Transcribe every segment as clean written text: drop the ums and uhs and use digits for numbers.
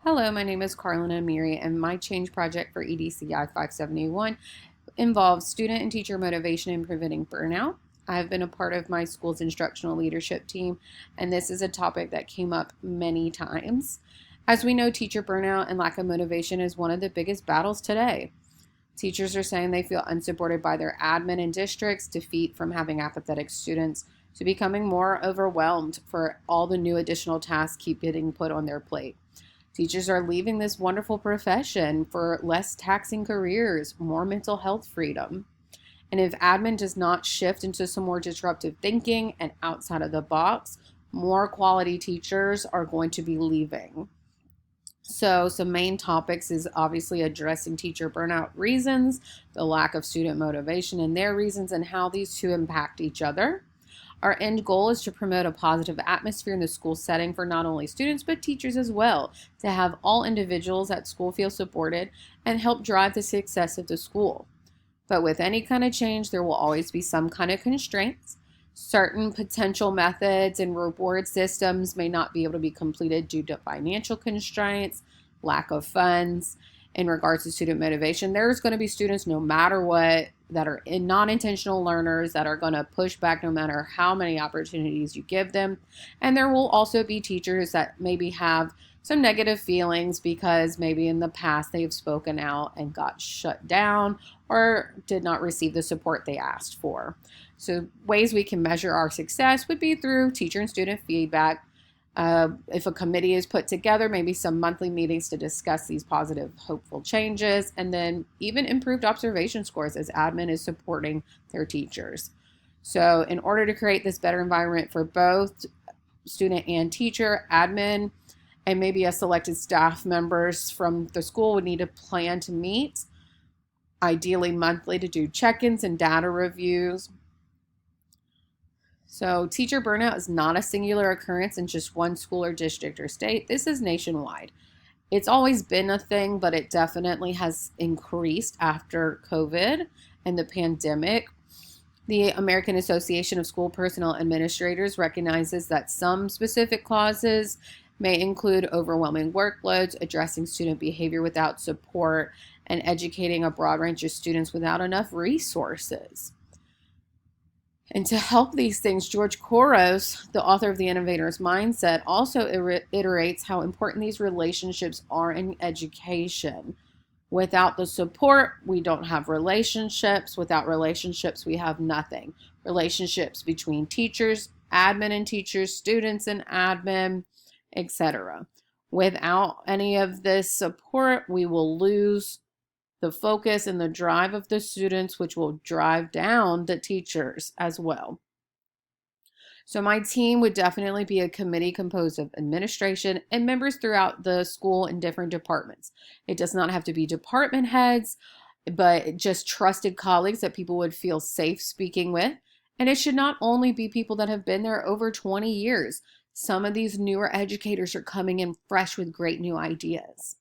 Hello, my name is Carlin Amiri, and my change project for EDCI 571 involves student and teacher motivation and preventing burnout. I've been a part of my school's instructional leadership team, and this is a topic that came up many times. As we know, teacher burnout and lack of motivation is one of the biggest battles today. Teachers are saying they feel unsupported by their admin and districts, defeat from having apathetic students, to becoming more overwhelmed for all the new additional tasks keep getting put on their plate. Teachers are leaving this wonderful profession for less taxing careers, more mental health freedom. And if admin does not shift into some more disruptive thinking and outside of the box, more quality teachers are going to be leaving. So some main topics is obviously addressing teacher burnout reasons, the lack of student motivation and their reasons, and how these two impact each other. Our end goal is to promote a positive atmosphere in the school setting for not only students but teachers as well, to have all individuals at school feel supported and help drive the success of the school. But with any kind of change, there will always be some kind of constraints. Certain potential methods and reward systems may not be able to be completed due to financial constraints, lack of funds. In regards to student motivation, there's going to be students no matter what that are non-intentional learners that are going to push back no matter how many opportunities you give them. And there will also be teachers that maybe have some negative feelings because maybe in the past they've spoken out and got shut down or did not receive the support they asked for. So ways we can measure our success would be through teacher and student feedback. If a committee is put together, maybe some monthly meetings to discuss these positive, hopeful changes, and then even improved observation scores as admin is supporting their teachers. So in order to create this better environment for both student and teacher, admin, and maybe a selected staff members from the school would need a plan to meet, ideally monthly, to do check-ins and data reviews. So teacher burnout is not a singular occurrence in just one school or district or state. This is nationwide. It's always been a thing, but it definitely has increased after COVID and the pandemic. The American Association of School Personnel Administrators recognizes that some specific causes may include overwhelming workloads, addressing student behavior without support, and educating a broad range of students without enough resources. And to help these things, George Couros, the author of The Innovator's Mindset, also iterates how important these relationships are in education. Without the support, we don't have relationships. Without relationships, we have nothing. Relationships between teachers, admin and teachers, students and admin, etc. Without any of this support, we will lose the focus and the drive of the students, which will drive down the teachers as well. So my team would definitely be a committee composed of administration and members throughout the school in different departments. It does not have to be department heads, but just trusted colleagues that people would feel safe speaking with. And it should not only be people that have been there over 20 years. Some of these newer educators are coming in fresh with great new ideas.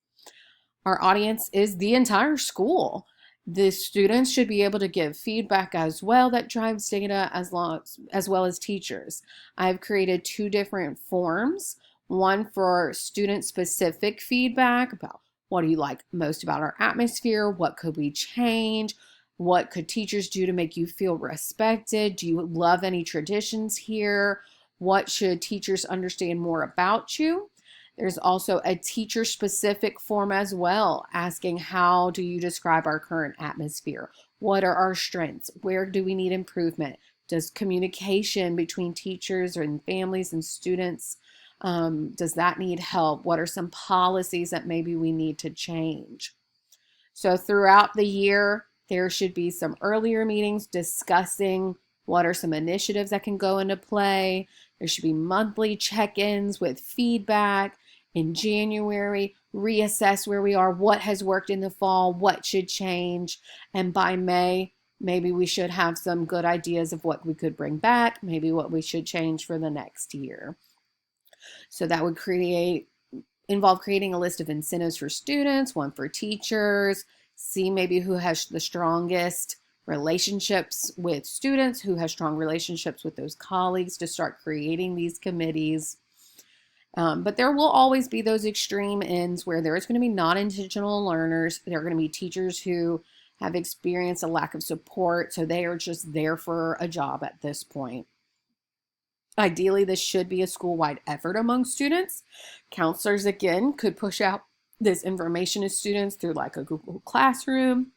Our audience is the entire school. The students should be able to give feedback as well that drives data as well as teachers. I've created two different forms, one for student-specific feedback about what do you like most about our atmosphere, what could we change, what could teachers do to make you feel respected, do you love any traditions here, what should teachers understand more about you. There's also a teacher-specific form as well, asking how do you describe our current atmosphere? What are our strengths? Where do we need improvement? Does communication between teachers and families and students, does that need help? What are some policies that maybe we need to change? So throughout the year, there should be some earlier meetings discussing what are some initiatives that can go into play. There should be monthly check-ins with feedback. In January, reassess where we are, what has worked in the fall, what should change. And by May, maybe we should have some good ideas of what we could bring back, maybe what we should change for the next year. So that would involve creating a list of incentives for students, one for teachers, see maybe who has the strongest relationships with students, who has strong relationships with those colleagues to start creating these committees. But there will always be those extreme ends where there is going to be non-intentional learners. There are going to be teachers who have experienced a lack of support, so they are just there for a job at this point. Ideally, this should be a school-wide effort among students. Counselors, again, could push out this information to students through like a Google Classroom,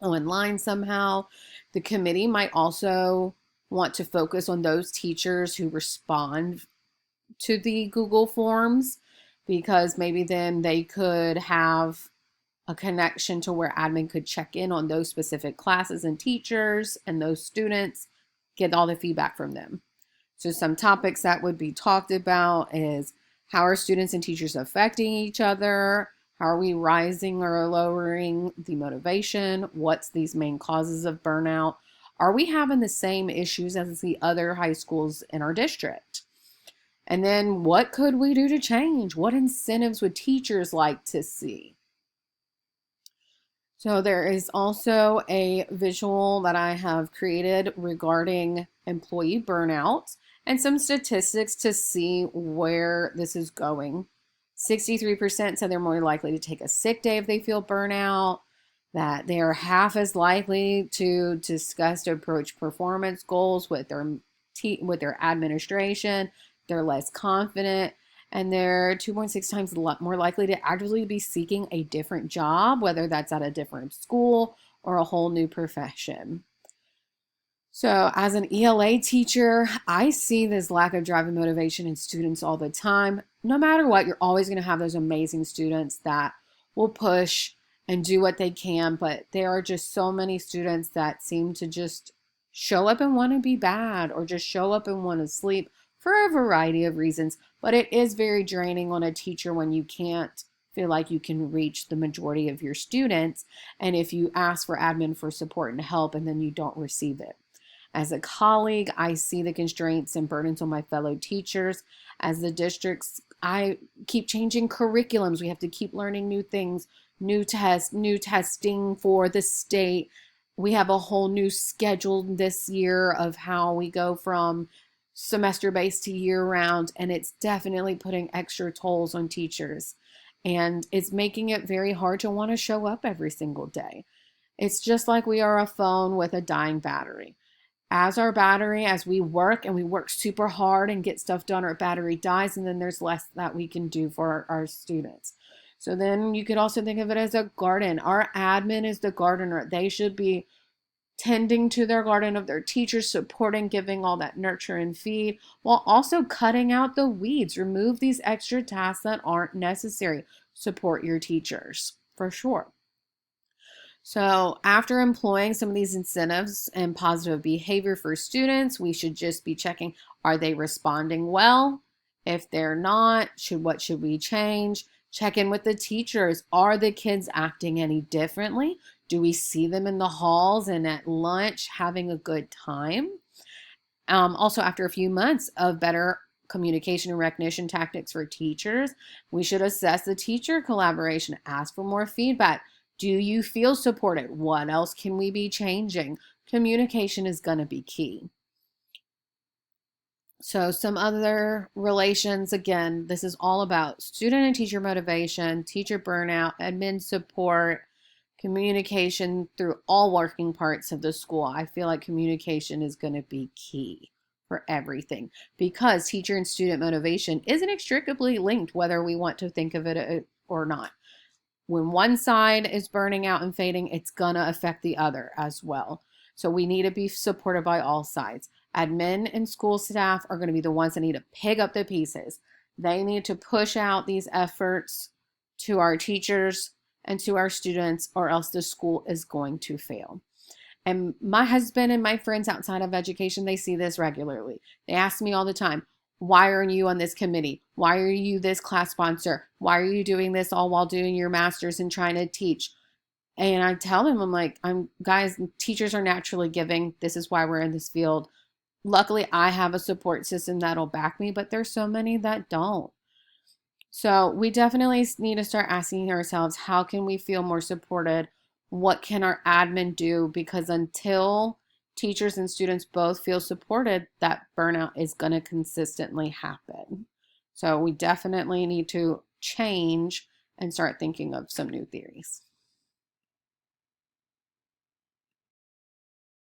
online somehow. The committee might also want to focus on those teachers who respond to the Google Forms, because maybe then they could have a connection to where admin could check in on those specific classes and teachers and those students, get all the feedback from them. So some topics that would be talked about is, how are students and teachers affecting each other? How are we rising or lowering the motivation? What's these main causes of burnout? Are we having the same issues as the other high schools in our district? And then what could we do to change? What incentives would teachers like to see? So there is also a visual that I have created regarding employee burnout and some statistics to see where this is going. 63% said they're more likely to take a sick day if they feel burnout, that they are half as likely to discuss to approach performance goals with their administration. They're less confident, and they're 2.6 times more likely to actively be seeking a different job, whether that's at a different school or a whole new profession. So as an ELA teacher, I see this lack of drive and motivation in students all the time. No matter what, you're always going to have those amazing students that will push and do what they can, but there are just so many students that seem to just show up and want to be bad, or just show up and want to sleep for a variety of reasons. But it is very draining on a teacher when you can't feel like you can reach the majority of your students, and if you ask for admin for support and help and then you don't receive it. As a colleague, I see the constraints and burdens on my fellow teachers. As the districts, I keep changing curriculums. We have to keep learning new things, new tests, new testing for the state. We have a whole new schedule this year of how we go from semester-based to year-round, and it's definitely putting extra tolls on teachers. And it's making it very hard to want to show up every single day. It's just like we are a phone with a dying battery. As we work and we work super hard and get stuff done, our battery dies, and then there's less that we can do for our students. So then you could also think of it as a garden. Our admin is the gardener. They should be tending to their garden of their teachers, supporting, giving all that nurture and feed, while also cutting out the weeds. Remove these extra tasks that aren't necessary. Support your teachers, for sure. So after employing some of these incentives and positive behavior for students, we should just be checking, are they responding well? If they're not, what should we change? Check in with the teachers. Are the kids acting any differently? Do we see them in the halls and at lunch having a good time? Also, after a few months of better communication and recognition tactics for teachers, we should assess the teacher collaboration, ask for more feedback. Do you feel supported? What else can we be changing? Communication is going to be key. So some other relations, again, this is all about student and teacher motivation, teacher burnout, admin support, communication through all working parts of the school. I feel like communication is going to be key for everything, because teacher and student motivation is inextricably linked, whether we want to think of it or not. When one side is burning out and fading, it's going to affect the other as well. So we need to be supported by all sides. Admin and school staff are going to be the ones that need to pick up the pieces. They need to push out these efforts to our teachers and to our students, or else the school is going to fail. And my husband and my friends outside of education, they see this regularly. They ask me all the time, why are you on this committee? Why are you this class sponsor? Why are you doing this all while doing your master's and trying to teach? And I tell them, I'm like, guys, teachers are naturally giving. This is why we're in this field. Luckily, I have a support system that'll back me, but there's so many that don't. So we definitely need to start asking ourselves, how can we feel more supported? What can our admin do? Because until teachers and students both feel supported, that burnout is going to consistently happen. So we definitely need to change and start thinking of some new theories.